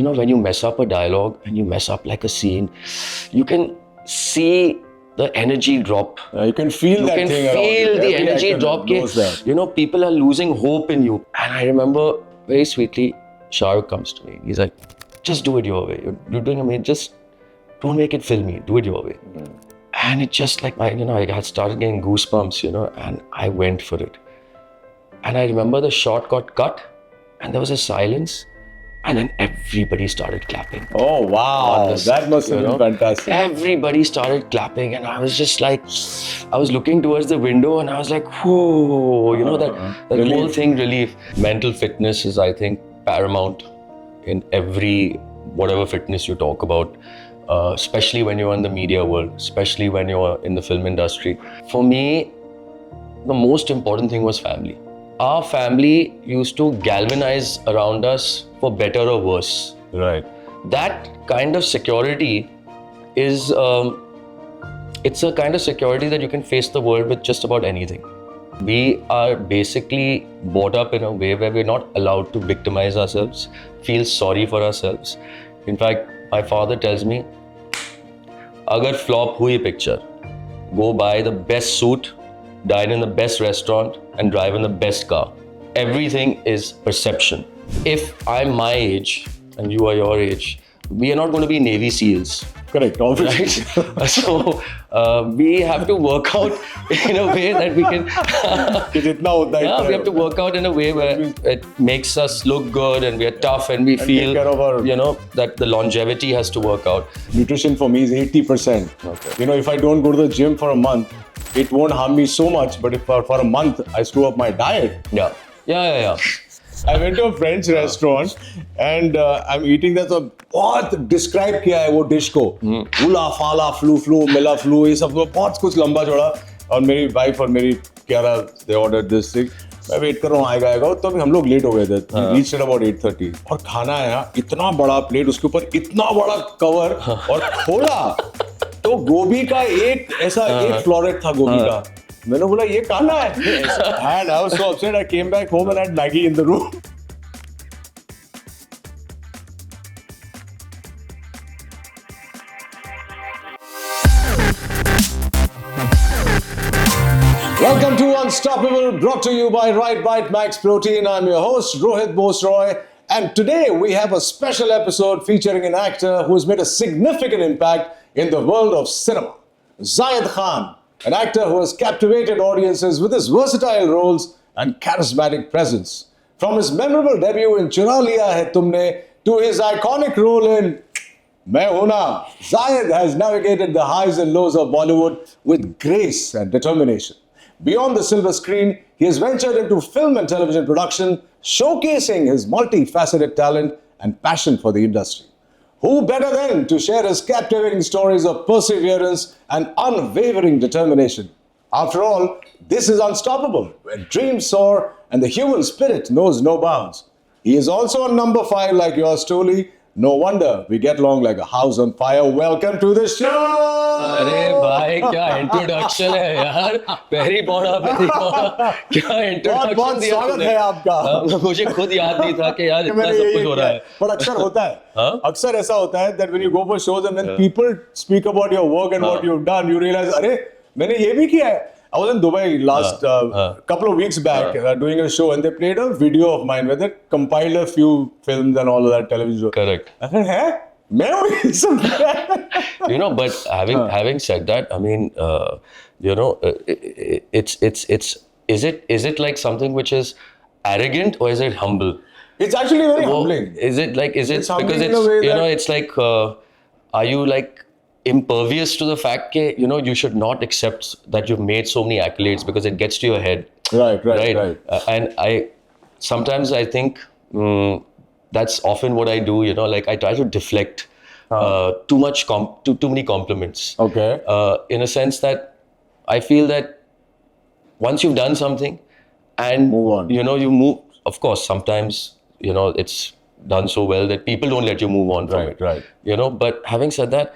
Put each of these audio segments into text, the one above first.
when you mess up a dialogue and you mess up like a scene, you can see the energy drop. You can feel that thing around you. You can feel the energy drop. People are losing hope in you. And I remember very sweetly, Shahrukh comes to me. He's like, just do it your way. You're doing amazing. Just don't make it filmy. Do it your way. And it just like, I had started getting goosebumps, and I went for it. And I remember the shot got cut and there was a silence. And then everybody started clapping. Oh, wow. That must have been fantastic. Everybody started clapping and I was just like, I was looking towards the window and I was like, whoa, that whole thing, relief. Mental fitness is, I think, paramount in every, whatever fitness you talk about, especially when you're in the media world, especially when you're in the film industry. For me, the most important thing was family. Our family used to galvanize around us for better or worse. Right. That kind of security is, it's a kind of security that you can face the world with just about anything. We are basically brought up in a way where we're not allowed to victimize ourselves, feel sorry for ourselves. In fact, my father tells me, agar flop hui picture, go buy the best suit, dine in the best restaurant, and drive in the best car. Everything is perception. If I'm my age and you are your age, we are not going to be Navy SEALs. Correct, obviously. Right? So we have to work out in a way that we can. We have to work out in a way where it makes us look good and we are tough and we feel, that the longevity has to work out. Nutrition for me is 80%. Okay. If I don't go to the gym for a month, it won't harm me so much. But if for a month I screw up my diet. Yeah. I went to a French restaurant and I'm eating that. So बहुत describe किया है वो dish को. Ula, fala, flu, mila flu, ये सब बहुत कुछ लंबा चौड़ा. और मेरी wife और मेरी Kiara, they ordered this thing. मैं वेट कर रहा हूँ आएगा तो अभी हम लोग लेट हो गए थे. We reached at about 8:30 और खाना आया इतना बड़ा प्लेट, उसके ऊपर इतना बड़ा कवर और खोला तो गोभी का एक फ्लोरेट था गोभी का. मैंने बोला ये खाना है. And I was so upset. I came back home and had Maggie in the room. Welcome to Unstoppable, brought to you by RiteBite Max Protein. I'm your host, Rohit Bose Roy. And today we have a special episode featuring an actor who has made a significant impact in the world of cinema. Zayed Khan, an actor who has captivated audiences with his versatile roles and charismatic presence. From his memorable debut in Chura Liyaa Hai Tumne to his iconic role in Main Hoon Na, Zayed has navigated the highs and lows of Bollywood with grace and determination. Beyond the silver screen, he has ventured into film and television production, showcasing his multifaceted talent and passion for the industry. Who better than to share his captivating stories of perseverance and unwavering determination? After all, this is Unstoppable, where dreams soar and the human spirit knows no bounds. He is also on number 5 like yours truly. No wonder we get along like a house on fire. Welcome to the show! अरे भाई क्या introduction है यार. very बड़ा क्या introduction. बहुत स्वागत है आपका. मुझे खुद याद नहीं था कि यार इतना सब कुछ हो रहा है. पर अक्सर होता है. अक्सर ऐसा होता है that when you go for shows and then people speak about your work and what you've done, you realize अरे मैंने ये भी किया है. I was in Dubai last couple of weeks back doing a show and they played a video of mine where they compiled a few films and all of that television show. Correct. I said, hey? But having said that, I mean, is it like something which is arrogant or is it humble? It's actually very humbling. Is it because it's it's like, are you like impervious to the fact that you should not accept that you've made so many accolades because it gets to your head. Right. And I sometimes think that's often what I do. Like I try to deflect too many compliments. Okay. In a sense that I feel that once you've done something and move on. You move. Of course, sometimes it's done so well that people don't let you move on from it. Right. But having said that,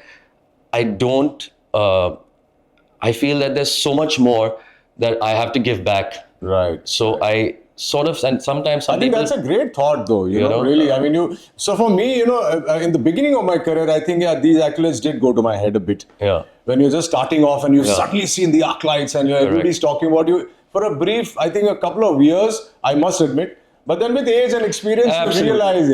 I don't, I feel that there's so much more that I have to give back. Right. So I sort of, and sometimes some I think people, that's a great thought, though. You know, know, really. I mean, So for me, in the beginning of my career, I think these accolades did go to my head a bit. Yeah. When you're just starting off and you've suddenly seen the arc lights and everybody's talking about you for a brief, I think a couple of years, I must admit. But then with age and experience, Absolutely. you realize,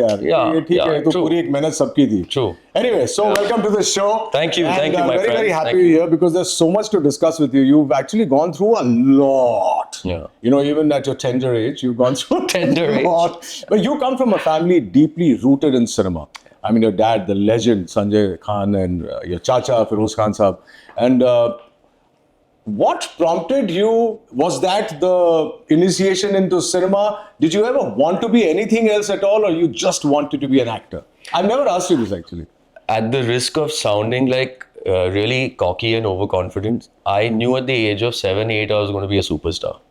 True. puri ek mehnat sabki thi. True. Anyway, so welcome to the show. Thank you. And, Thank you, my very, friend. very happy Thank you're you. here because there's so much to discuss with you. You've actually gone through a lot. Yeah. Even at your tender age, you've gone through Tender a age. lot. But you come from a family deeply rooted in cinema. I mean, your dad, the legend, Zayed Khan, and your chacha, Feroz Khan Saab. And what prompted you? Was that the initiation into cinema? Did you ever want to be anything else at all, or you just wanted to be an actor? I've never asked you this, actually. At the risk of sounding like really cocky and overconfident, I knew at the age of 7, 8 I was going to be a superstar.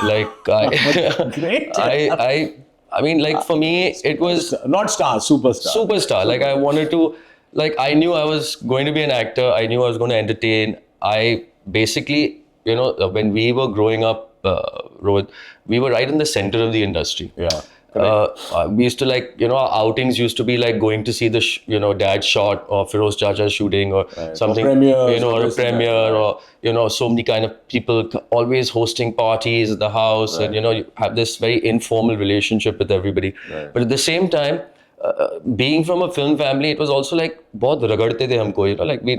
Like Great. I mean, like for me, it was Not star, superstar. superstar. Like I wanted to, like I knew I was going to be an actor. I knew I was going to entertain. I basically, when we were growing up, Rohit, we were right in the center of the industry. Yeah. We used to our outings used to be like going to see the dad's shot or Feroz Chacha's shooting or something, or premieres, or a premiere, or so many kind of people always hosting parties at the house, and you have this very informal relationship with everybody. But at the same time, being from a film family, it was also like बहुत रगड़ते थे हमको, like we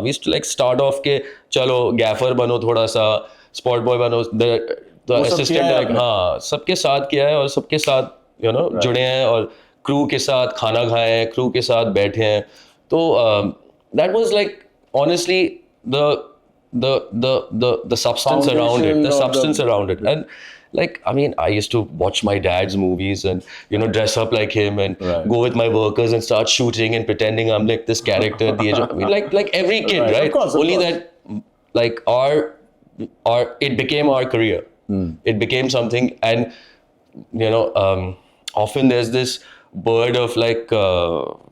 used to like start off के चलो gaffer बनो थोड़ा सा, spot boy बनो, the assistant director, हाँ सबके साथ किया है और सबके साथ जुड़े हैं और crew के साथ खाना खाए हैं, crew के साथ बैठे हैं, तो that was like honestly the substance around it, and like, I mean, I used to watch my dad's movies and, dress up like him and go with my workers and start shooting and pretending I'm like this character at the age of, I mean, like every kid, right? Of course, Only that, like, it became our career. It became something, and, often there's this bird of like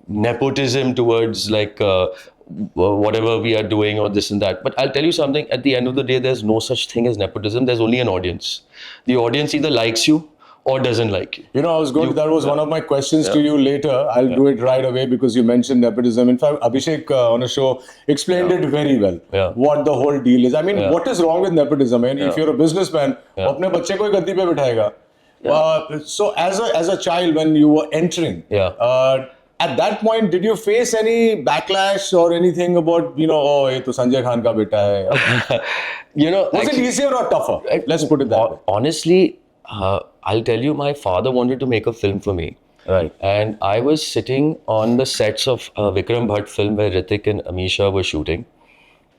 nepotism towards like whatever we are doing or this and that. But I'll tell you something, at the end of the day, there's no such thing as nepotism. There's only an audience. The audience either likes you or doesn't like you. I was going, that was one of my questions to you later. I'll do it right away because you mentioned nepotism. In fact, Abhishek on a show explained it very well, what the whole deal is. I mean, what is wrong with nepotism? I mean, if you're a businessman, अपने बच्चे को ही गद्दी पे बिठाएगा. So as a child, when you were entering, at that point, did you face any backlash or anything about, oh, ये तो संजय खान का बेटा है? Was it easier or tougher? Let's put it that way. Honestly, I'll tell you, my father wanted to make a film for me. Right. And I was sitting on the sets of Vikram Bhatt film where Hrithik and Amisha were shooting.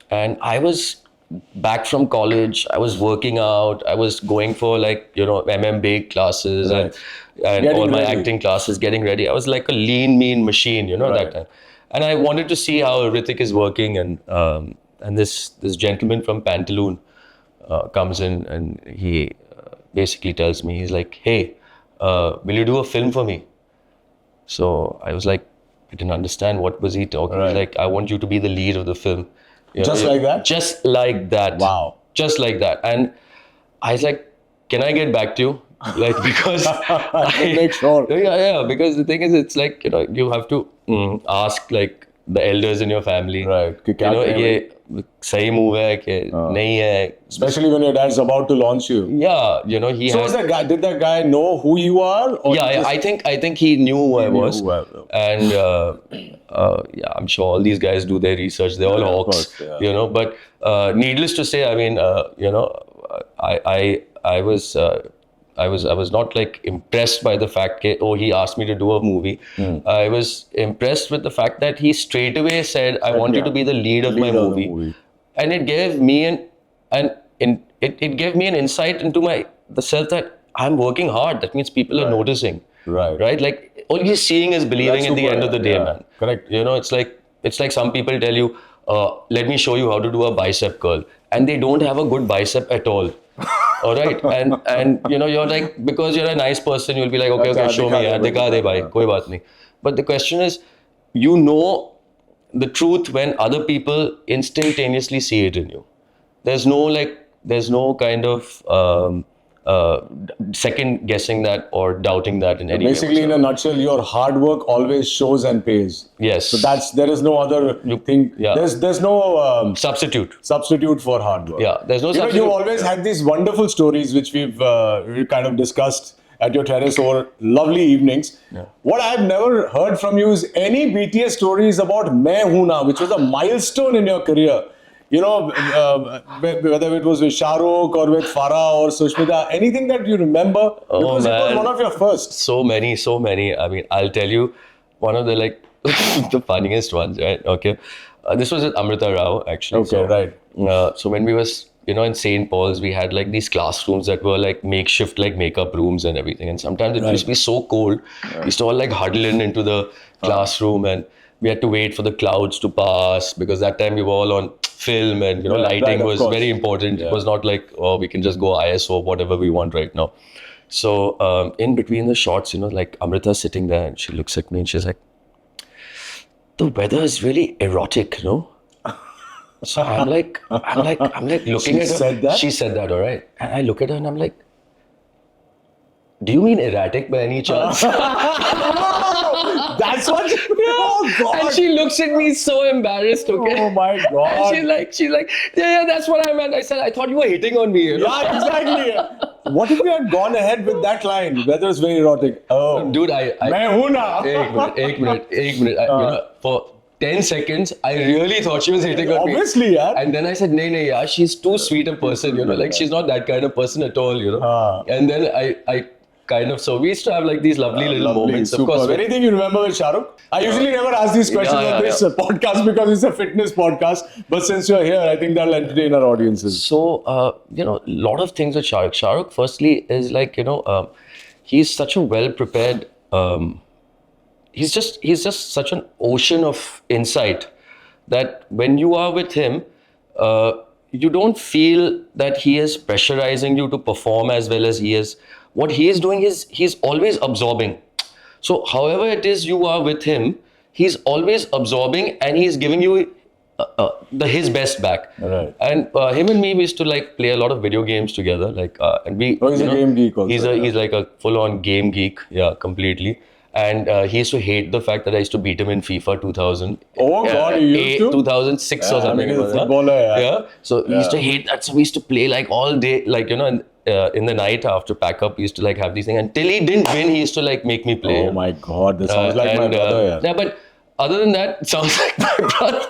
And I was back from college. I was working out. I was going for like, MMA classes and all my acting classes, getting ready. I was like a lean, mean machine, that time. And I wanted to see how Hrithik is working. And this gentleman from Pantaloon comes in and he basically tells me, he's like, hey, will you do a film for me? So I was like, I didn't understand what was he talking. He's like, I want you to be the lead of the film. Just like that? Just like that. Wow. Just like that. And I was like, can I get back to you? Like, because make sure. Yeah, because the thing is, it's like, you have to ask like the elders in your family. Right. ये सही move है कि नहीं है. Especially when your dad's about to launch you. Yeah, he So did that guy know who you are? Or I think he knew who I was. And I'm sure all these guys do their research. They're all hawks, course, But needless to say, I mean, I was not like impressed by the fact that, he asked me to do a movie. I was impressed with the fact that he straight away said, I want you to be the lead of my movie. And it gave me it gave me an insight into the self that I'm working hard. That means people are noticing. Right? Like only seeing is believing at the end of the day, man. Correct. It's like some people tell you, let me show you how to do a bicep curl. And they don't have a good bicep at all. All right, and you're like, because you're a nice person, you'll be like, okay, show me, dikha de bhai, koi baat nahi. But the question is, the truth when other people instantaneously see it in you. There's no kind of second guessing that or doubting that in any way. Basically, in a nutshell, your hard work always shows and pays. Yes. So there is no other thing. Yeah. There's no substitute for hard work. Yeah. There's no substitute. You've always had these wonderful stories which we've kind of discussed at your terrace over lovely evenings. Yeah. What I've never heard from you is any BTS stories about Main Hoon Na, which was a milestone in your career. You know, whether it was with Shahrukh or with Farah or Sushmita, anything that you remember? Because it was one of your first. So many. I mean, I'll tell you one of the the funniest ones, right? Okay. This was at Amritarao, actually. Okay, right. So when we was, in St. Paul's, we had these classrooms that were makeshift makeup rooms and everything. And sometimes it used to be so cold. We used to all huddle into the classroom and we had to wait for the clouds to pass because that time we were all on film and lighting was very important. It was not we can just go ISO, whatever we want right now. So in between the shots, Amrita's sitting there and she looks at me and she's like, the weather is really erotic, no? So I'm looking She at her. said that? She said that, all right. And I look at her and I'm like, do you mean erratic by any chance? That's what. Oh God! And she looks at me so embarrassed. Okay. Oh my God! And she's like, yeah, that's what I meant. I said, I thought you were hitting on me. Yeah, exactly. What if we had gone ahead with that line? Weather is very erotic. Oh, dude, Main Hoon Na. Ek minute. For 10 seconds, I really thought she was hitting on me. Obviously, yeah. And then I said, nee, yeah, she's too sweet a person, she's not that kind of person at all, And then I kind of, so we used to have these lovely little moments. Super. Of course. Anything you remember with Shahrukh? I usually never ask these questions on this podcast because it's a fitness podcast. But since you're here, I think that'll entertain our audiences. So, a lot of things with Shahrukh. Shahrukh, firstly, is he's such a well-prepared, he's just such an ocean of insight that when you are with him, you don't feel that he is pressurizing you to perform as well as he is. What he is doing is he's always absorbing. So however it is you are with him, he's always absorbing and he's giving you his best back. Right. And him and me, we used to play a lot of video games together. And we. He's a game geek also. He's like a full-on game geek. Yeah, completely. And he used to hate the fact that I used to beat him in FIFA 2000. Oh God, you used to? 2006 or something. I mean, footballer, yeah. So he used to hate that. So we used to play all day, in the night after pack up, we used to have these things. Until he didn't win, he used to make me play. Oh my God, this sounds like my brother. Yeah, but other than that, it sounds like my brother.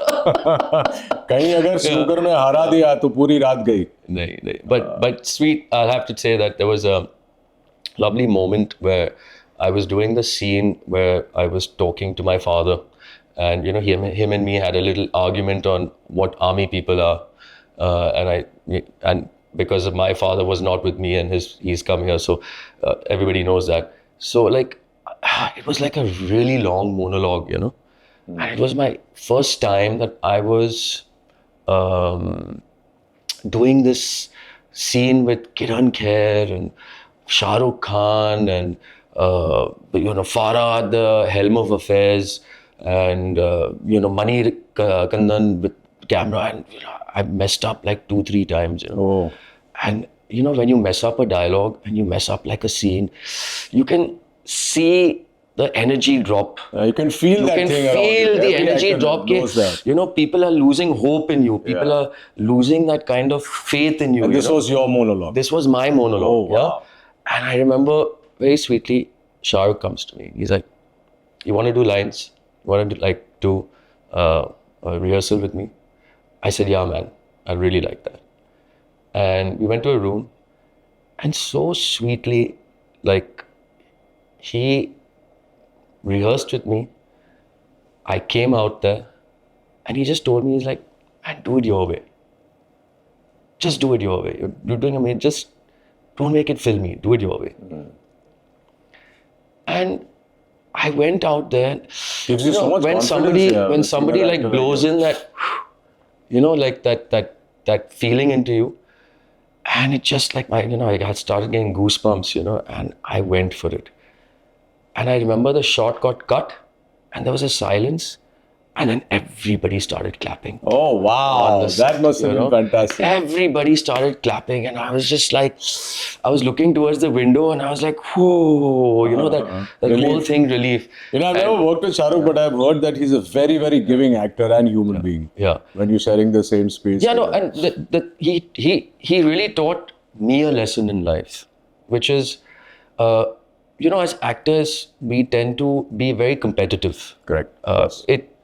कहीं अगर snooker में हरा दिया तो पूरी रात गई. नहीं. But sweet, I'll have to say that there was a lovely moment where I was doing the scene where I was talking to my father, and him and me had a little argument on what army people are, and because my father was not with me and he's come here, so everybody knows that. So it was a really long monologue, and it was my first time that I was doing this scene with Kiran Kher and Shahrukh Khan and Farah at the helm of affairs and Mani Kandan with camera, and I messed up 2-3 times. Oh. And when you mess up a dialogue and you mess up a scene, you can see the energy drop. You can feel that thing around you. You can feel the energy drop. That. People are losing hope in you. People are losing that kind of faith in you. And this was your monologue. This was my monologue. Oh, wow. Yeah? And I remember very sweetly, Shahrukh comes to me. He's like, you want to do lines? You want to do a rehearsal with me? I said, yeah, man, I really like that. And we went to a room, and so sweetly, he rehearsed with me. I came out there, and he just told me, he's like, man, do it your way. Just do it your way. You're doing amazing. Just don't make it filmy. Do it your way. Mm-hmm. And I went out there. Gives you so much when somebody blows in that, that feeling into you, and it just I had started getting goosebumps, and I went for it. And I remember the shot got cut, and there was a silence, And then everybody started clapping. Oh, wow. That must have been fantastic. Everybody started clapping, and I was just like, I was looking towards the window, and I was like, whoa, that whole thing, relief. I've never worked with Shahrukh, but I've heard that he's a very, very giving actor and human being. Yeah. When you're sharing the same space. Yeah, no, and he really taught me a lesson in life, which is, as actors, we tend to be very competitive. Correct.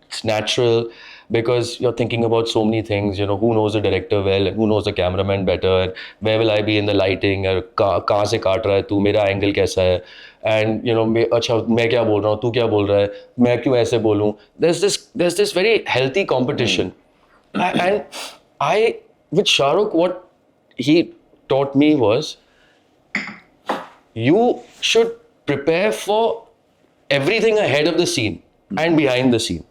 It's natural because you're thinking about so many things, who knows the director well, and who knows the cameraman better, and where will I be in the lighting, or kahan se kaat raha hai tu, mera angle kaisa hai, and acha main kya bol raha hu, tu kya bol raha hai, main kyun aise bolun. There's this very healthy competition. And with Shahrukh, what he taught me was, you should prepare for everything ahead of the scene and behind the scene.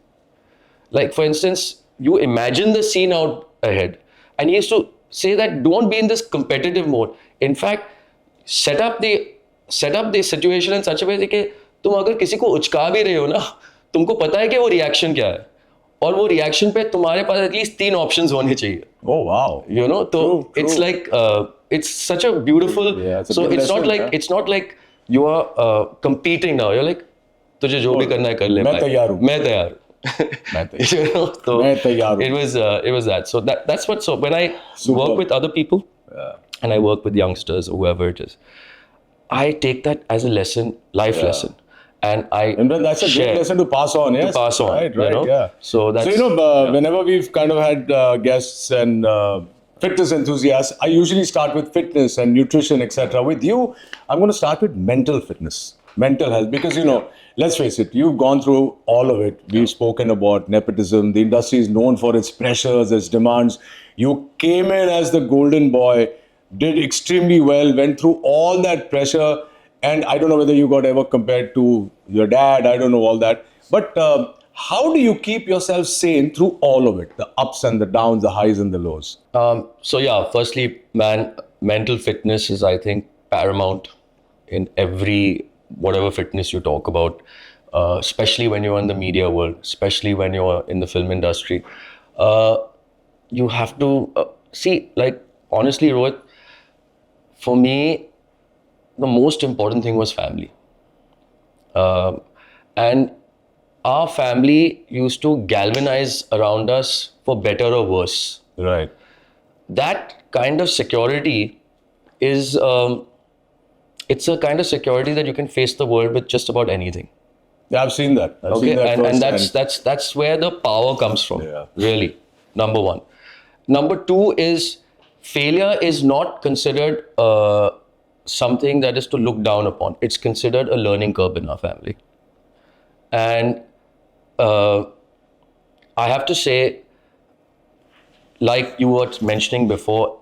Like, for instance, you imagine the scene out ahead, and he used to say that don't be in this competitive mode. In fact, set up the situation in such a way that तुम अगर किसी को उचका भी रहे हो ना, तुमको पता है कि वो रिएक्शन क्या है, और वो रिएक्शन पे तुम्हारे पास एटलीस्ट 3 ऑप्शंस होने चाहिए. Oh, wow. So it's like it's such a beautiful. So it's not like you are competing now. You're like, तुझे जो भी करना है कर ले. मैं तैयार हूँ. मैं तैयार हूँ. So it was that. So that's what. So when I work with other people, and I work with youngsters or whoever it is, I take that as a lesson, life lesson, and that's a great lesson to pass on. Yes, to pass on. Right. Yeah. So that's whenever we've kind of had guests and fitness enthusiasts, I usually start with fitness and nutrition, etc. With you, I'm going to start with mental fitness, mental health, because let's face it, you've gone through all of it. We've spoken about nepotism. The industry is known for its pressures, its demands. You came in as the golden boy, did extremely well, went through all that pressure. And I don't know whether you got ever compared to your dad. I don't know all that. But how do you keep yourself sane through all of it? The ups and the downs, the highs and the lows. Firstly, mental fitness is, I think, paramount in every whatever fitness you talk about, especially when you're in the media world, especially when you're in the film industry. You have to see, like, honestly, Rohit, for me, the most important thing was family. And our family used to galvanize around us for better or worse. Right. That kind of security is, it's a kind of security that you can face the world with just about anything. Yeah, I've seen that. And that's where the power comes from. Yeah. Really, number one. Number two is, failure is not considered something that is to look down upon. It's considered a learning curve in our family. And I have to say, like you were mentioning before,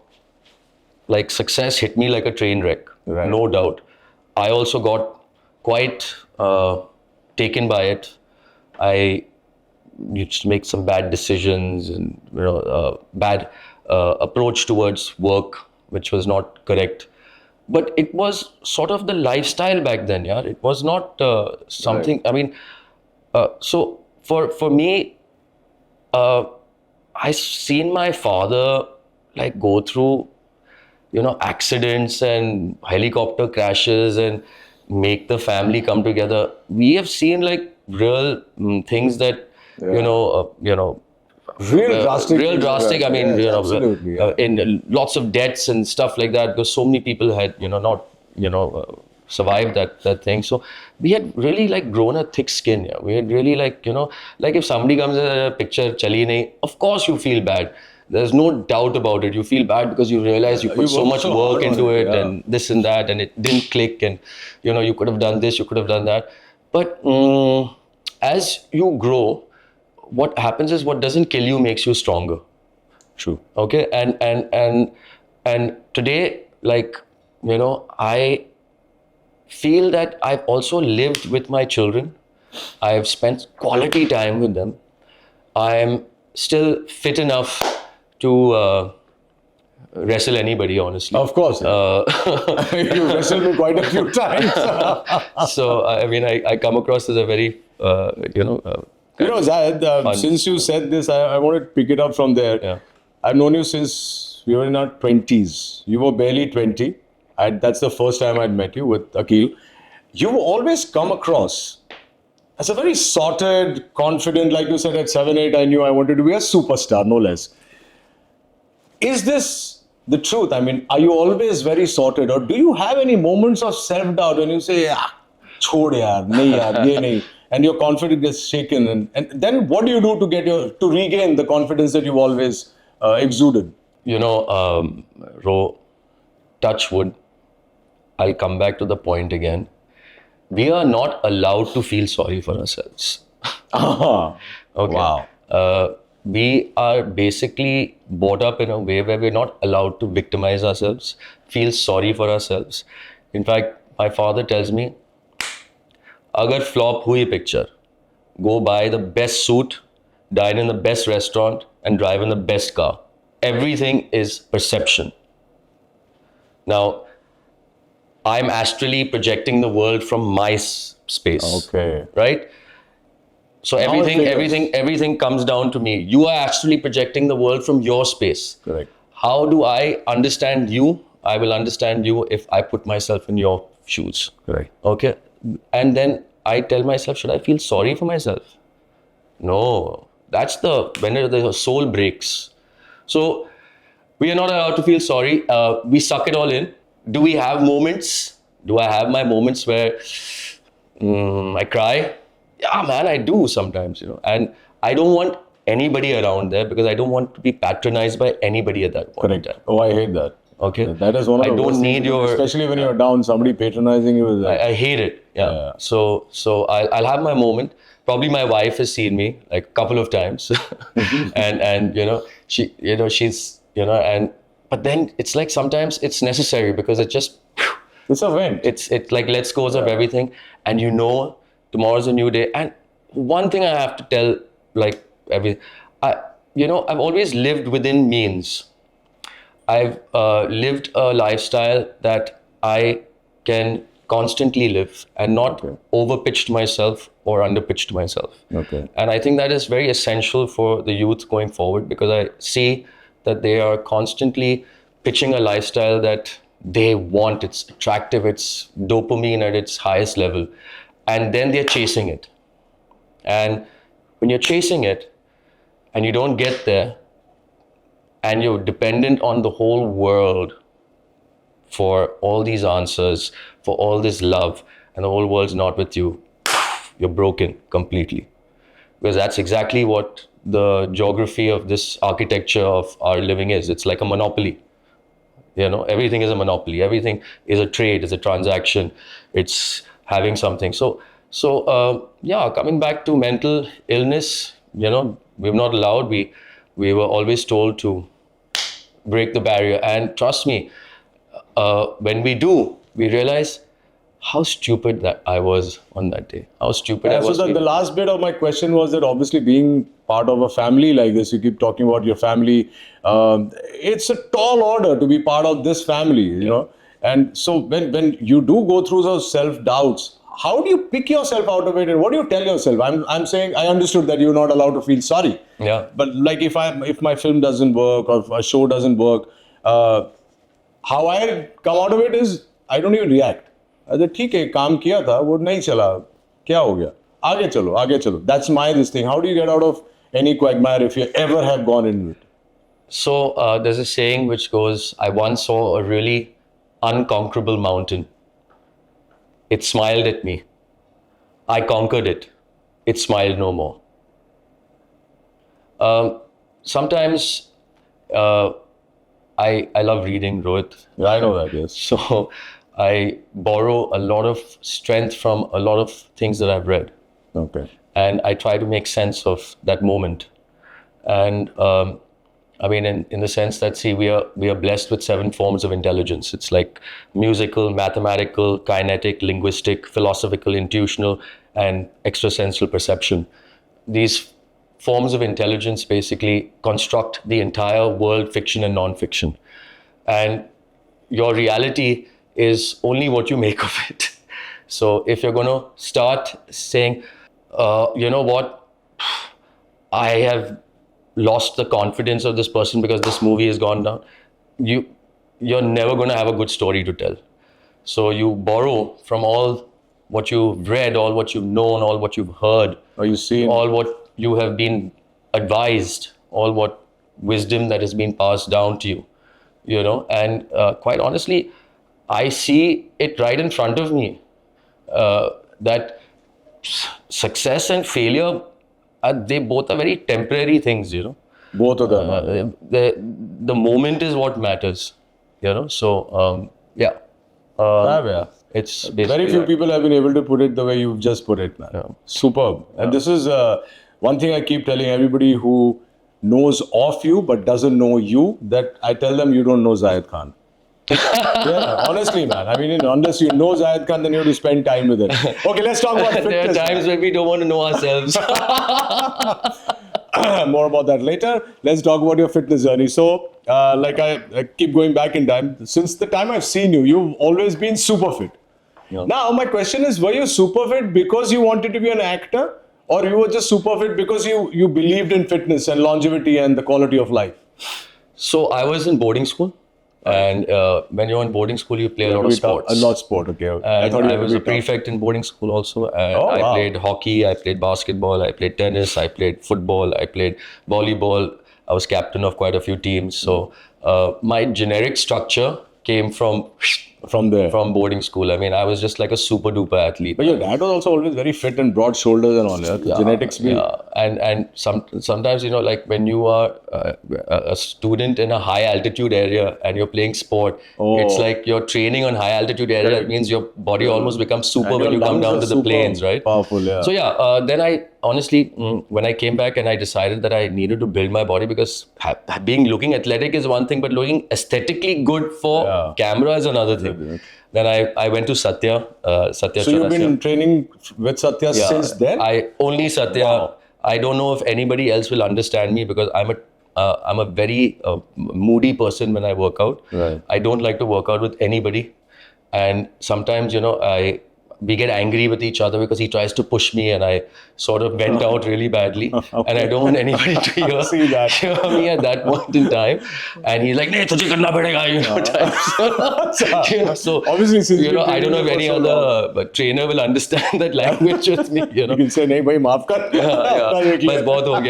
like, success hit me like a train wreck, right. No doubt. I also got quite taken by it. I used to make some bad decisions and bad approach towards work, which was not correct. But it was sort of the lifestyle back then, yeah. It was not something. Right. I mean, so for me, I seen my father like go through, accidents and helicopter crashes and make the family come together. We have seen like real things that real drastic. I mean, in lots of deaths and stuff like that, because so many people had not survived that thing. So we had really like grown a thick skin. Yeah, we had really like like if somebody comes in a picture chali nahi, of course you feel bad. There's no doubt about it. You feel bad because you realize you put so much work into it, and this and that, and it didn't click, and you could have done this, you could have done that. But as you grow, what happens is, what doesn't kill you makes you stronger. True. Okay. And today, like, I feel that I've also lived with my children. I've spent quality time with them. I'm still fit enough to wrestle anybody, honestly. Of course. You wrestled me quite a few times. So, I mean, I come across as a very, Zayed, Fun. since you said this, I want to pick it up from there. Yeah. I've known you since we were in our 20s. You were barely 20. That's the first time I'd met you with Akil. You've always come across as a very sorted, confident, like you said, at 7, 8, I knew I wanted to be a superstar, no less. Is this the truth? I mean, are you always very sorted, or do you have any moments of self-doubt when you say, chhod yaar, nahi yaar, ye nahi, and your confidence gets shaken? And then what do you do to regain the confidence that you've always exuded? Ro, touch wood, I'll come back to the point again. We are not allowed to feel sorry for ourselves. Okay. Wow. We are basically brought up in a way where we're not allowed to victimize ourselves, feel sorry for ourselves. In fact, my father tells me, agar flop hui picture, go buy the best suit, dine in the best restaurant, and drive in the best car. Everything is perception. Now, I'm astrally projecting the world from my space. Okay. Right? So everything comes down to me. You are actually projecting the world from your space. Correct. How do I understand you? I will understand you if I put myself in your shoes. Correct. Okay? And then I tell myself, should I feel sorry for myself? No. That's when the soul breaks. So we are not allowed to feel sorry. We suck it all in. Do we have moments? Do I have my moments where I cry? Yeah, man, I do sometimes, And I don't want anybody around there because I don't want to be patronized by anybody at that point. Correct. Oh, I hate that. Okay. That is one of the worst things, especially when you're down, somebody patronizing you with that. I hate it. Yeah. So I'll have my moment. Probably my wife has seen me like a couple of times, and she's but then it's like sometimes it's necessary because it's a vent. It's like lets go of everything, and tomorrow's a new day. And one thing I have to tell, I've always lived within means. I've lived a lifestyle that I can constantly live and not overpitched myself or underpitched myself. Okay. And I think that is very essential for the youth going forward because I see that they are constantly pitching a lifestyle that they want. It's attractive, it's dopamine at its highest level. And then they're chasing it. And when you're chasing it and you don't get there and you're dependent on the whole world for all these answers, for all this love, and the whole world's not with you, you're broken completely. Because that's exactly what the geography of this architecture of our living is. It's like a monopoly. Everything is a monopoly. Everything is a trade, is a transaction. It's having something. So, coming back to mental illness, we're not allowed. We were always told to break the barrier. And trust me, when we do, we realize how stupid that I was on that day. How stupid I was. So the last bit of my question was that obviously being part of a family like this, you keep talking about your family. It's a tall order to be part of this family, And so when you do go through those self-doubts, how do you pick yourself out of it, and what do you tell yourself? I'm saying I understood that you're not allowed to feel sorry. Yeah. But like if my film doesn't work or if a show doesn't work, how I come out of it is I don't even react. ठीक है काम किया था वो नहीं चला क्या हो गया आगे चलो that's my this thing. How do you get out of any quagmire if you ever have gone into it? So there's a saying which goes, I once saw a really unconquerable mountain. It smiled at me. I conquered it. It smiled no more. Sometimes I love reading, Rohit. Yeah, I know that, yes. So I borrow a lot of strength from a lot of things that I've read. Okay. And I try to make sense of that moment. And in the sense that, see, we are blessed with 7 forms of intelligence. It's like musical, mathematical, kinetic, linguistic, philosophical, intuitional, and extrasensorial perception. These forms of intelligence basically construct the entire world, fiction and non-fiction. And your reality is only what you make of it. So if you're going to start saying, you know what, I have lost the confidence of this person because this movie has gone down. You're never going to have a good story to tell. So you borrow from all what you've read, all what you've known, all what you've heard, Or you see all what you have been advised, all what wisdom that has been passed down to you, and quite honestly, I see it right in front of me, that success and failure, they both are very temporary things, both of them. The moment is what matters, so yeah. Yeah. It's Very few people have been able to put it the way you've just put it, man. Yeah. Superb. And this is one thing I keep telling everybody who knows of you but doesn't know you, that I tell them you don't know Zayed Khan. Yeah, honestly, man. I mean, unless you know Zayed Khan, then you have to spend time with it. Okay, let's talk about fitness. There are times when we don't want to know ourselves. More about that later. Let's talk about your fitness journey. So, I keep going back in time. Since the time I've seen you, you've always been super fit. Yeah. Now, my question is, were you super fit because you wanted to be an actor, or you were just super fit because you believed in fitness and longevity and the quality of life? So I was in boarding school, and when you're in boarding school, you play a lot of sports. A lot of sport, okay. And I was a prefect in boarding school also. And I played hockey, I played basketball, I played tennis, I played football, I played volleyball. I was captain of quite a few teams. So my generic structure came from there. From boarding school. I mean, I was just like a super duper athlete. But your dad was also always very fit and broad shoulders and all. Yeah? Genetics. Yeah. And sometimes, like when you are a student in a high altitude area and you're playing sport, it's like you're training on high altitude area. That means your body almost becomes super when you come down to the plains, right? Powerful, yeah. So then I honestly, when I came back and I decided that I needed to build my body, because looking athletic is one thing, but looking aesthetically good for camera is another thing. Then I went to Satya. Satya. So you've been training with Satya since then? Only Satya. Wow. I don't know if anybody else will understand me, because I'm a very moody person when I work out. Right. I don't like to work out with anybody, and sometimes we get angry with each other because he tries to push me, and I sort of went out really badly. Okay. And I don't want anybody to hear me at that point in time. And he's like, "Nee, tujhe karna padega," So obviously, I don't know if any other trainer will understand that language with me. You can say, "Nee, bhai, maaf kar." Bas bahut ho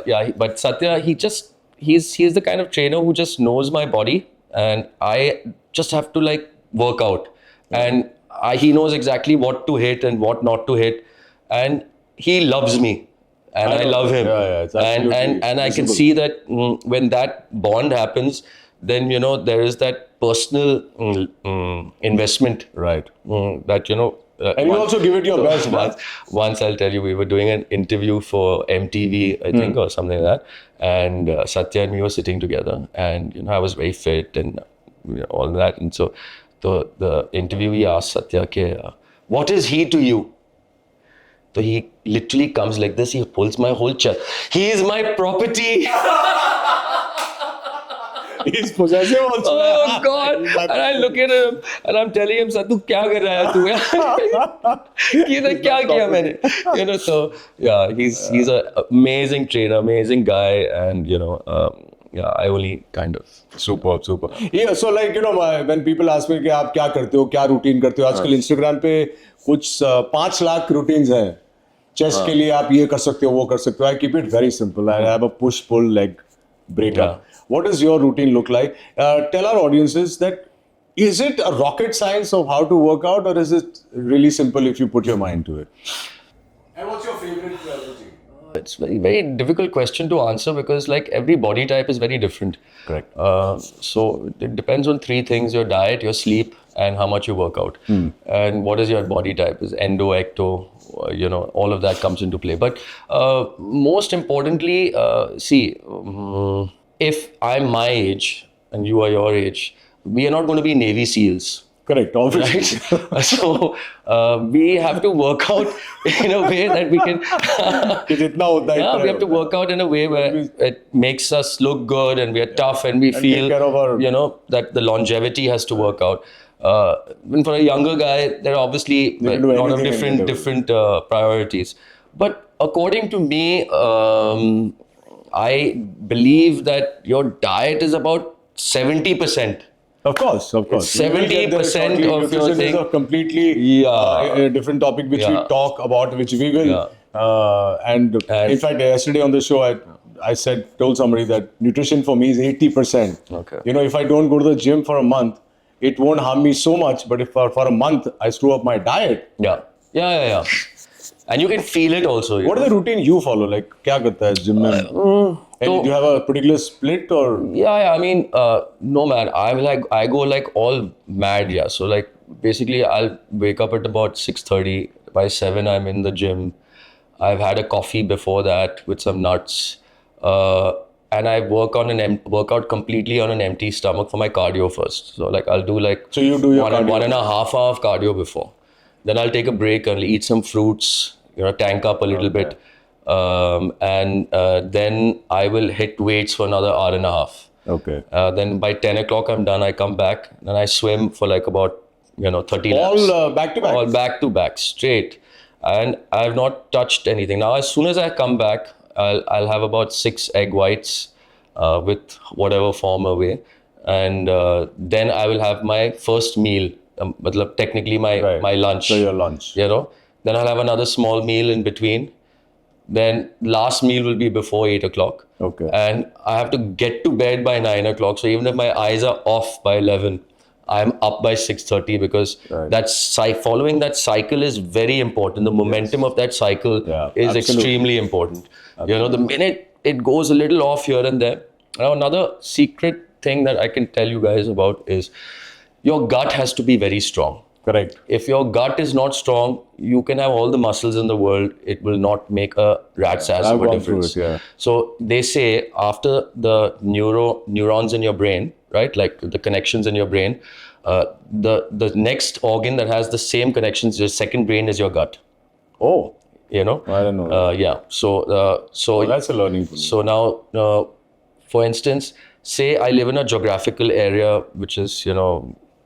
gaya. But Satya, he's the kind of trainer who just knows my body, and I just have to work out. And he knows exactly what to hit and what not to hit, and he loves me, and I love him. It's and I can see that when that bond happens, then there is that personal investment, right? That and you also give it your best. Once I'll tell you, we were doing an interview for MTV, I think, or something like that, and Satya and me were sitting together, and I was very fit and all that, and so. The interviewee asked Satya, what is he to you? So he literally comes like this, he pulls my whole chest. He is my property. He's possessive also. Oh God. And I look at him and I'm telling him, Sattu, kya kar raha hai tu? Kya kiya maine? So yeah, he's an amazing trainer, amazing guy, and I only kind of. Superb. Yeah, so when people ask me कि आप क्या करते हो, क्या routine करते हो, आजकल Instagram पे कुछ 5 लाख routines हैं. Chest के लिए आप ये कर सकते हो, वो कर सकते हो. I keep it very simple. I have a push-pull leg breakup. What does your routine look like? Tell our audiences that, is it a rocket science of how to work out, or is it really simple if you put your mind to it? And what's your favorite routine? It's a very, very difficult question to answer, because every body type is very different. Correct. So it depends on 3 things: your diet, your sleep, and how much you work out. And what is your body type? Is endo, ecto, all of that comes into play. But most importantly, if I'm my age and you are your age, we are not going to be Navy SEALs. Correct, obviously. Right? So we have to work out in a way that we can. We have to work out in a way where it makes us look good and we are tough and we feel, that the longevity has to work out. For a younger guy, there are obviously a lot of different priorities. But according to me, I believe that your diet is about 70%. Of course. 70% of your nutrition thing. is a completely a different topic which we talk about, which we will. And in fact, yesterday on the show, I told somebody that nutrition for me is 80%. Okay. If I don't go to the gym for a month, it won't harm me so much. But if for a month I screw up my diet, Yeah. And you can feel it also. What is the routine you follow? Like, kya karta hai gym mein? And do you have a particular split or? Yeah. I mean, no man. I go like all mad. Yeah. So like basically, I'll wake up at about 6:30. By 7, I'm in the gym. I've had a coffee before that with some nuts, and I work out completely on an empty stomach for my cardio first. So like I'll do like So you do your one and a half hour of cardio before. Then I'll take a break and eat some fruits. Tank up a little bit. And then I will hit weights for another hour and a half. Okay. Then by 10 o'clock I'm done. I come back and I swim for like about 30 laps. All back to back? All back to back, straight. And I have not touched anything. Now as soon as I come back, I'll have about 6 egg whites with whatever form away. And then I will have my first meal. Technically my lunch. So your lunch. Then I'll have another small meal in between. Then last meal will be before 8 o'clock. Okay. And I have to get to bed by 9 o'clock. So even if my eyes are off by 11, I'm up by 6:30 because following that cycle is very important. The momentum of that cycle is extremely important. The minute it goes a little off here and there. Now another secret thing that I can tell you guys about is your gut has to be very strong. Correct. If your gut is not strong, you can have all the muscles in the world. It will not make a rat's ass of a difference. So they say after the neurons in your brain, right, like the connections in your brain, the next organ that has the same connections, your second brain, is your gut. Oh. I don't know. Yeah. So that's a learning for me. So now, for instance, say I live in a geographical area which is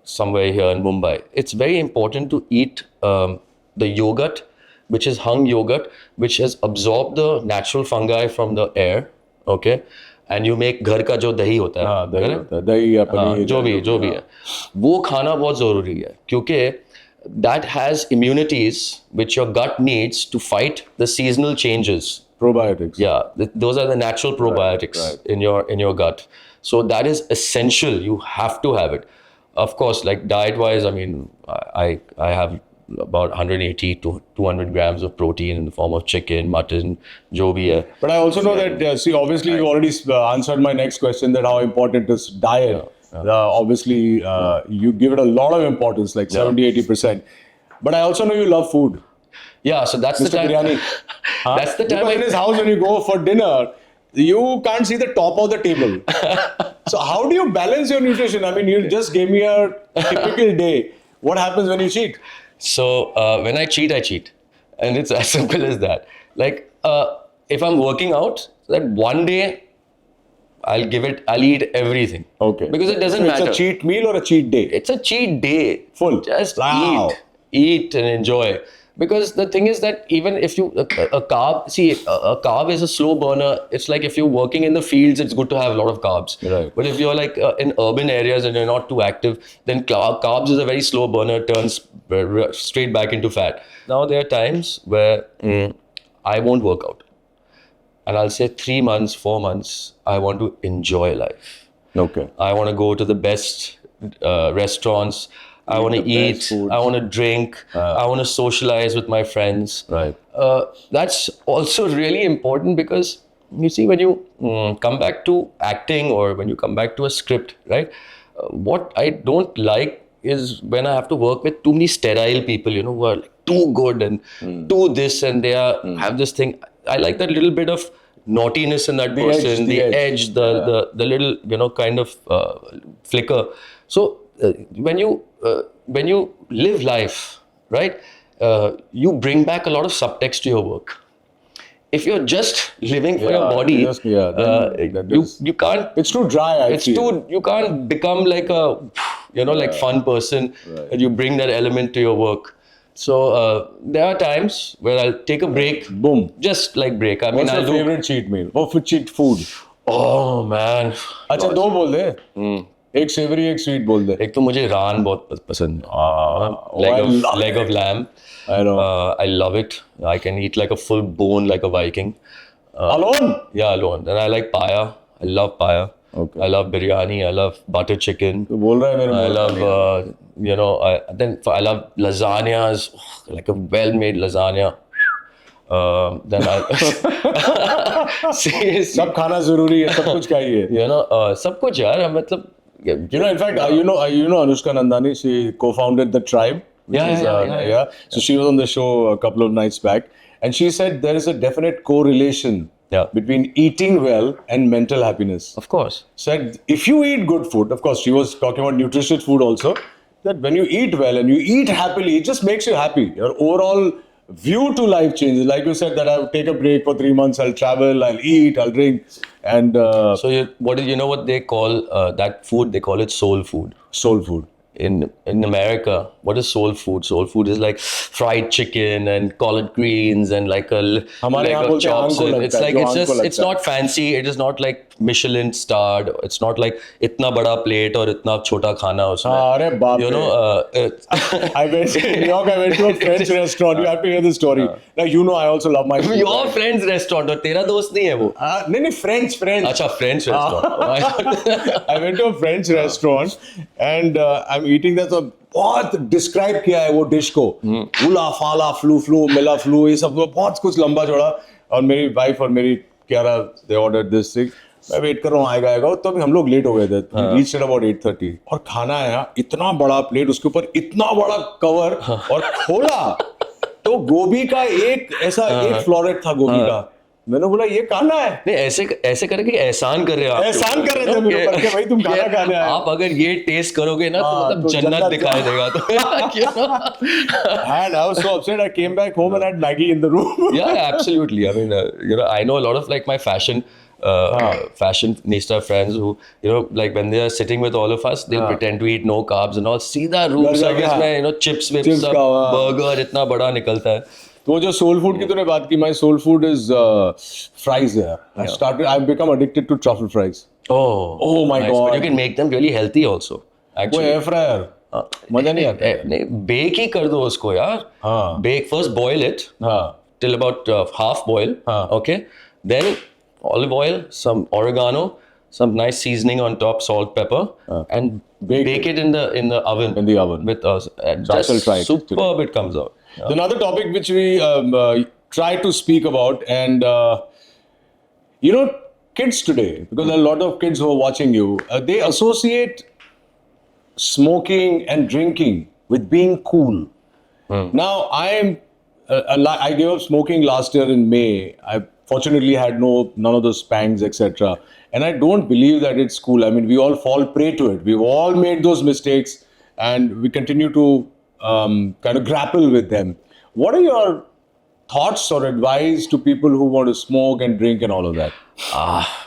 somewhere here in Mumbai. It's very important to eat the yogurt, which is hung yogurt, which has absorbed the natural fungi from the air. Okay. And you make घर का जो दही होता है, दही या पनीर, जो भी है, वो खाना बहुत जरूरी है क्योंकि that has immunities which your gut needs to fight the seasonal changes. Probiotics. Yeah, those are the natural probiotics in your gut. So that is essential. You have to have it. Of course, like diet-wise, I mean, I have about 180 to 200 grams of protein in the form of chicken, mutton, jo bhi hai. But I also know that, obviously you already answered my next question, that how important is diet. Obviously, you give it a lot of importance, like 70-80%. But I also know you love food. Yeah, so that's Mr. the time. Biryani. That's the time. Because in his house, when you go for dinner, you can't see the top of the table. So how do you balance your nutrition? I mean, you just gave me a typical day. What happens when you cheat? So when I cheat. And it's as simple as that. Like if I'm working out, that one day I'll eat everything. Okay. Because it doesn't matter. It's a cheat meal or a cheat day? It's a cheat day. Full. Just eat and enjoy. Because the thing is that even if you, a carb is a slow burner. It's like if you're working in the fields, it's good to have a lot of carbs. Right. But if you're like in urban areas and you're not too active, then carbs is a very slow burner, turns straight back into fat. Now there are times where I won't work out. And I'll say 3 months, 4 months, I want to enjoy life. Okay. I want to go to the best restaurants. I want to eat, I want to drink, I want to socialize with my friends. Right. That's also really important because you see, when you come back to acting or when you come back to a script, right? What I don't like is when I have to work with too many sterile people, who are like too good and too this and they have this thing. I like that little bit of naughtiness in that person, the edge, the little, kind of flicker. So when you live life, right, you bring back a lot of subtext to your work. If you're just living for your body, you can't. It's too dry. You can't become like a, like fun person. Right. And you bring that element to your work. So there are times where I'll take a break. Boom. Just like break. I mean, What's your favorite cheat meal? Or for cheat food? Oh man. अच्छा दो बोल दे. एक savory एक sweet बोल दे. एक तो मुझे रान बहुत पसंद है. Leg of lamb. I know. I love it. I can eat like a full bone like a Viking. Alone? Yeah, alone. And I like paya. I love paya. Okay. I love biryani. I love butter chicken. तो बोल रहा है मेरे I love, I love lasagnas, like a well-made lasagna. Then I seriously, सब खाना जरूरी है, सब कुछ चाहिए. सब कुछ यार, मतलब. In fact, you know Anushka Nandani, she co-founded the Tribe. Yeah. So she was on the show a couple of nights back, and she said there is a definite correlation between eating well and mental happiness. Of course. Said if you eat good food, of course, she was talking about nutritious food also, that when you eat well and you eat happily, it just makes you happy. Your overall view to life changes. Like you said, that I'll take a break for 3 months, I'll travel, I'll eat, I'll drink. And so you know what they call that food? They call it soul food. Soul food. In America, what is soul food? Soul food is like fried chicken and collard greens and like a chops. It's like it's not fancy. It is not like Michelin starred. It's not like itna bada plate or itna chota khana usme. You know, I went to New York. I went to a French restaurant. You have to hear the story. Now you know I also love my food. Your friend's restaurant और तेरा दोस्त नहीं है वो? नहीं French. अच्छा French restaurant. I went to a French restaurant and I'm eating that. So बहुत describe किया है वो dish को. Ula, fala, flu, mela, flu ये सब बहुत कुछ लंबा चौड़ा. और मेरी wife और मेरी Kiara, they ordered this thing. मैं वेट कर रहा हूँ आएगा तो अभी हम लोग लेट हो गए थे. रीच अबाउट 8:30 और खाना आया इतना बड़ा प्लेट, उसके ऊपर इतना बड़ा कवर और खोला तो गोभी का एक फ्लोरेट था गोभी का. मैंने बोला ये खाना है. नहीं ऐसे करके एहसान कर रहे हो आप. एहसान कर रहे थे मेरे ऊपर कि भाई तुम खाना खाने आए. आप अगर ये टेस्ट करोगे ना तो मतलब जन्नत दिखाई देगा. तो and I was so upset. I came back home and I had Maggie in the room. Yeah, absolutely. I mean, I know a lot of like my fashionista friends who, like when they are sitting with all of us, they'll pretend to eat no carbs and all. सीधा room service में, chips विप्स सब, burger इतना बड़ा निकलता है. तो जो soul food की तूने बात की, my soul food is fries. I've become addicted to truffle fries. Oh my God! But you can make them really healthy also. Actually. वो air fryer. मजा नहीं आता. नहीं, bake ही कर दो उसको यार. Bake first, boil it till about half boil. Okay, then olive oil, some oregano, some nice seasoning on top, salt, pepper, and bake it in the oven. In the oven with us. Just superb it comes out. Yeah. Another topic which we try to speak about, and kids today, because a lot of kids who are watching you, they associate smoking and drinking with being cool. Now I gave up smoking last year in May. I fortunately had none of those pangs, etc. And I don't believe that it's cool. I mean, we all fall prey to it. We've all made those mistakes, and we continue to kind of grapple with them. What are your thoughts or advice to people who want to smoke and drink and all of that?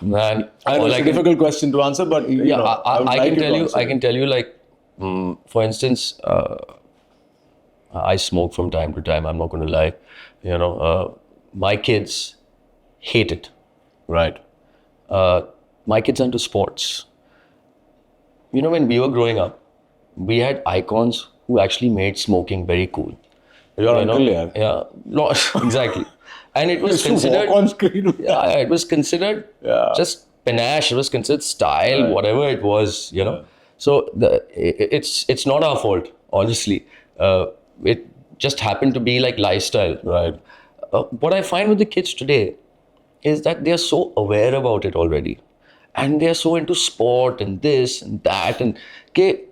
Man, I know it's a difficult question to answer, but I can tell you, like, for instance, I smoke from time to time. I'm not going to lie. My kids hate it. Right. My kids are into sports. When we were growing up, we had icons who actually made smoking very cool. Your uncle, yeah. Yeah, no, exactly. And it was considered. Walk on screen. Yeah, it was considered just panache. It was considered style, whatever it was. So it's not our fault, honestly. It just happened to be like lifestyle. Right. What I find with the kids today is that they are so aware about it already. And they are so into sport and this and that. And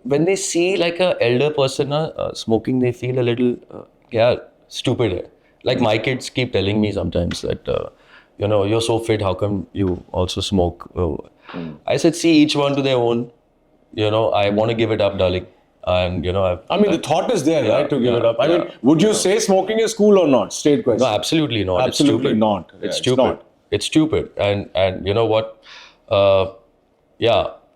when they see like an elder person smoking, they feel a little, stupid. Like my kids keep telling me sometimes that, you're so fit, how come you also smoke? I said, see, each one to their own. I want to give it up, darling. And, the thought is there, right, to give it up. I mean, would you say smoking is cool or not? Straight question. No, absolutely not. Absolutely it's stupid. It's not. It's stupid. And you know what?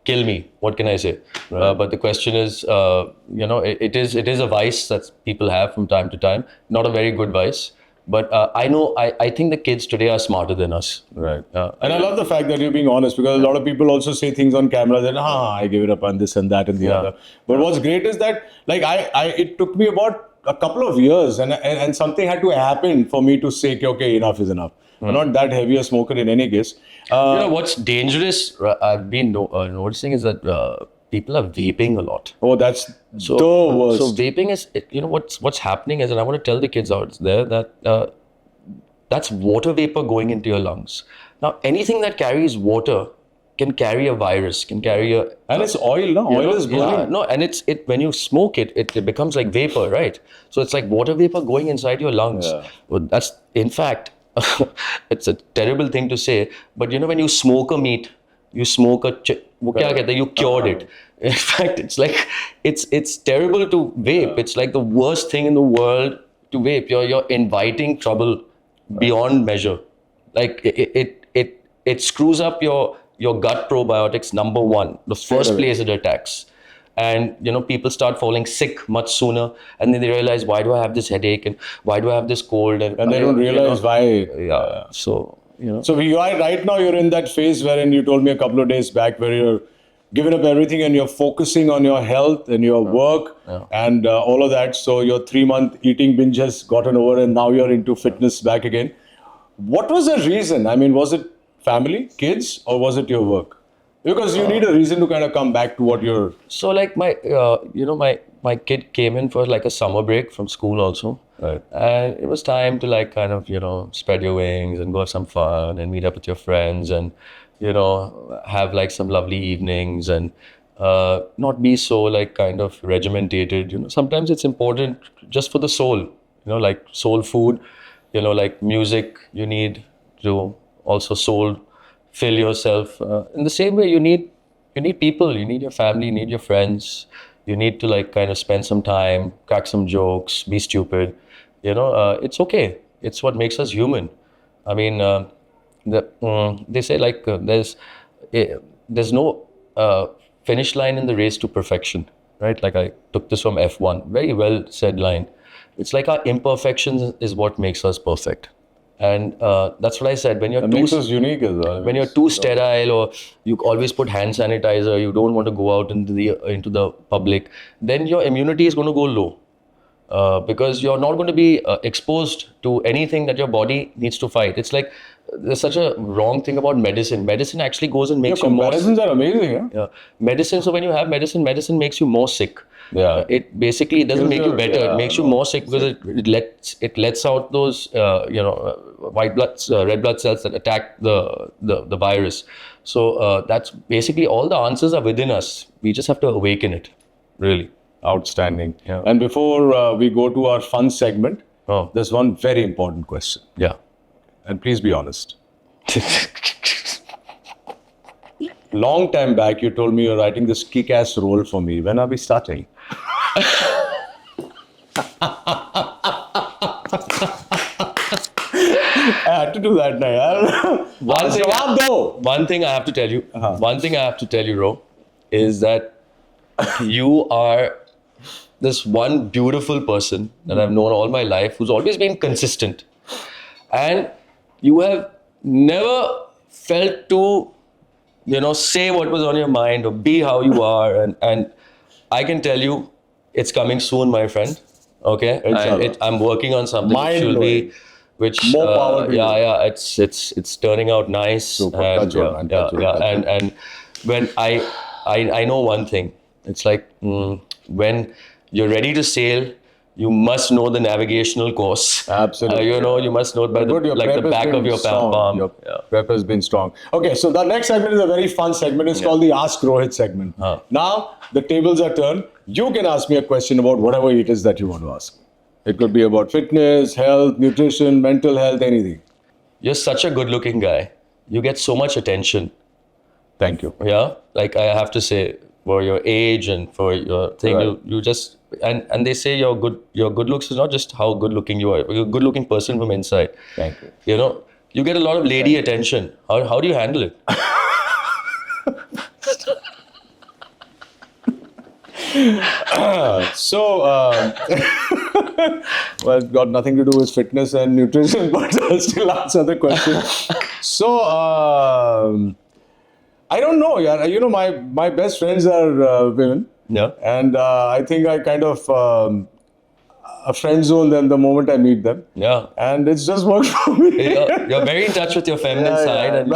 kill me. What can I say? But the question is, it is a vice that people have from time to time. Not a very good vice. But I think the kids today are smarter than us. Right. And I love the fact that you're being honest, because a lot of people also say things on camera that, I give it up on this and that and the other. But what's great is that, like, it took me about a couple of years and something had to happen for me to say, okay, enough is enough. I'm not that heavy a smoker in any case. What's dangerous, I've been noticing, is that people are vaping a lot. Oh, that's the worst. So vaping is, what's happening is, and I want to tell the kids out there that that's water vapor going into your lungs. Now, anything that carries water can carry a virus, can carry a... And it's oil, no? Oil is burning. Yeah, no, and it's when you smoke it becomes like vapor, right? So it's like water vapor going inside your lungs. Yeah. Well, that's, in fact, it's a terrible thing to say, but when you smoke a meat, you smoke you cured it. In fact, it's like, it's terrible to vape. It's like the worst thing in the world to vape. You're inviting trouble beyond measure. Like it screws up your gut probiotics, number one, the first place it attacks. And people start falling sick much sooner, and then they realize, why do I have this headache, and why do I have this cold, and they don't realize why. Yeah. So So you are right now. You're in that phase wherein you told me a couple of days back where you're giving up everything and you're focusing on your health and your work and all of that. So your 3-month eating binge has gotten over, and now you're into fitness back again. What was the reason? I mean, was it family, kids, or was it your work? Because you need a reason to kind of come back to what you're... So like my kid came in for like a summer break from school also. Right. And it was time to like kind of, spread your wings and go have some fun and meet up with your friends and, have like some lovely evenings and not be so like kind of regimentated. Sometimes it's important just for the soul, like soul food, like music, you need to also soul fill yourself. In the same way, you need people, you need your family, you need your friends. You need to like kind of spend some time, crack some jokes, be stupid. It's okay. It's what makes us human. I mean, they say like there's no finish line in the race to perfection, right? Like I took this from F1, very well said line. It's like our imperfections is what makes us perfect. And that's what I said. When you're makes us unique as well. When you're too sterile, or you always put hand sanitizer, you don't want to go out into the public, then your immunity is going to go low because you're not going to be exposed to anything that your body needs to fight. It's like there's such a wrong thing about medicine. Medicine actually goes and makes you more. Comparisons are amazing. Huh? Yeah, medicine. So when you have medicine makes you more sick. Yeah. It basically doesn't make you better. It makes you more sick because it lets out those red blood cells that attack the virus. So that's basically all the answers are within us. We just have to awaken it. Really. Outstanding. Yeah. And before we go to our fun segment, there's one very important question. Yeah. And please be honest. Long time back, you told me you're writing this kick-ass role for me. When are we starting? I had to do that now. One thing I have to tell you. One thing I have to tell you, Ro, is that you are this one beautiful person that I've known all my life who's always been consistent. And you have never felt to, say what was on your mind or be how you are. And I can tell you, it's coming soon, my friend. Okay? And I'm working on something More power to you. Yeah, it's turning out nice. Super. And when I know one thing, it's like when you're ready to sail, you must know the navigational course. Absolutely. You must know it by the back of your palm. Your prep has been strong. Okay, so the next segment is a very fun segment. It's called the Ask Rohit segment. Now, the tables are turned. You can ask me a question about whatever it is that you want to ask. It could be about fitness, health, nutrition, mental health, anything. You're such a good-looking guy. You get so much attention. Thank you. Yeah, like I have to say, for your age and for your thing, Right. you just and they say your good looks is not just how good looking you are. You're a good looking person from inside. Thank you. You get a lot of lady attention. How do you handle it? Well, it's got nothing to do with fitness and nutrition, but I'll still answer the question. So, I don't know, yeah. You know, my best friends are women. Yeah. And I think I kind of friend zone them the moment I meet them. Yeah. And it's just worked for me. You're very in touch with your feminine side, and we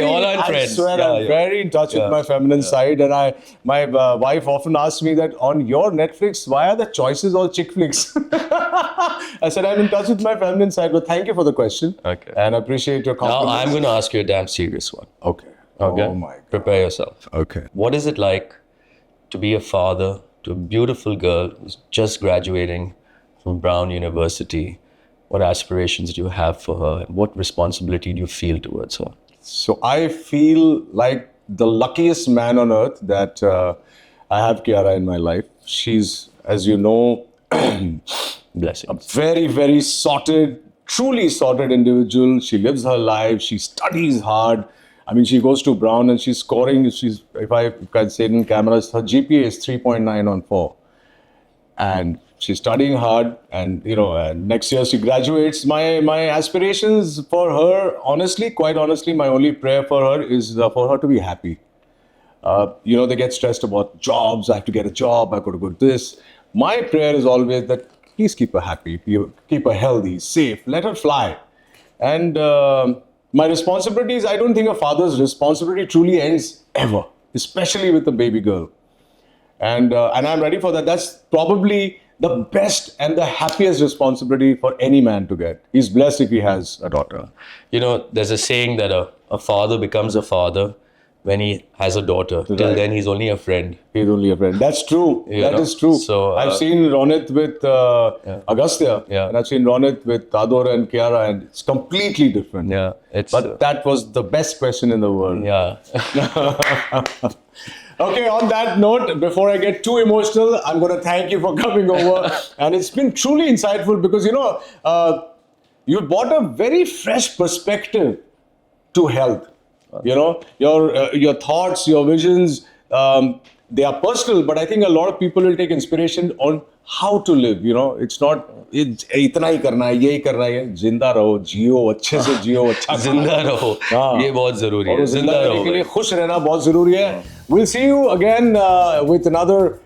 all are friends. I swear, I'm very in touch with my feminine side, and my wife often asks me that on your Netflix, why are the choices all chick flicks? I said I'm in touch with my feminine side, but thank you for the question. Okay. And I appreciate your compliment. Now I'm going to ask you a damn serious one. Okay. Okay. Oh my God. Prepare yourself. Okay. What is it like to be a father to a beautiful girl who's just graduating from Brown University? What aspirations do you have for her? And what responsibility do you feel towards her? So I feel like the luckiest man on earth that I have Kiara in my life. She's, as you know, Blessings. very, very sorted, truly sorted individual. She lives her life. She studies hard. I mean, she goes to Brown and she's scoring. If I can say it in cameras, her GPA is 3.9 on 4. And she's studying hard. And, you know, next year she graduates. My aspirations for her, honestly, quite honestly, my only prayer for her is for her to be happy. You know, they get stressed about jobs. I have to get a job. I've got to go to this. My prayer is always that please keep her happy, keep her healthy, safe, let her fly. And my responsibility is, I don't think a father's responsibility truly ends ever, especially with a baby girl. And I'm ready for that. That's probably the best and the happiest responsibility for any man to get. He's blessed if he has a daughter. You know, there's a saying that a father becomes a father when he has a daughter. Till then, he's only a friend. He's only a friend. That's true. That is true. So, I've seen Ronit with Agastya, and I've seen Ronit with Tador and Kiara, and it's completely different. Yeah, but that was the best question in the world. Yeah. Okay, on that note, before I get too emotional, I'm going to thank you for coming over. And it's been truly insightful because, you know, you brought a very fresh perspective to health. You know, your thoughts, your visions, they are personal, but I think a lot of people will take inspiration on how to live. You know, it's not इतना ही करना है, यही करना है, जिंदा रहो, जियो, अच्छे से जियो, अच्छा जिंदा रहो, ये बहुत जरूरी है. जिंदा रहने के लिए खुश रहना बहुत जरूरी है. We'll see you again with another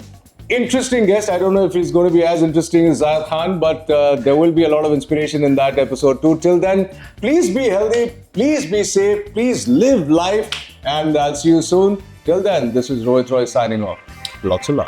interesting guest. I don't know if he's going to be as interesting as Zayed Khan, but there will be a lot of inspiration in that episode too. Till then, please be healthy, please be safe, please live life, and I'll see you soon. Till then, this is Rohitroy signing off. Lots of love.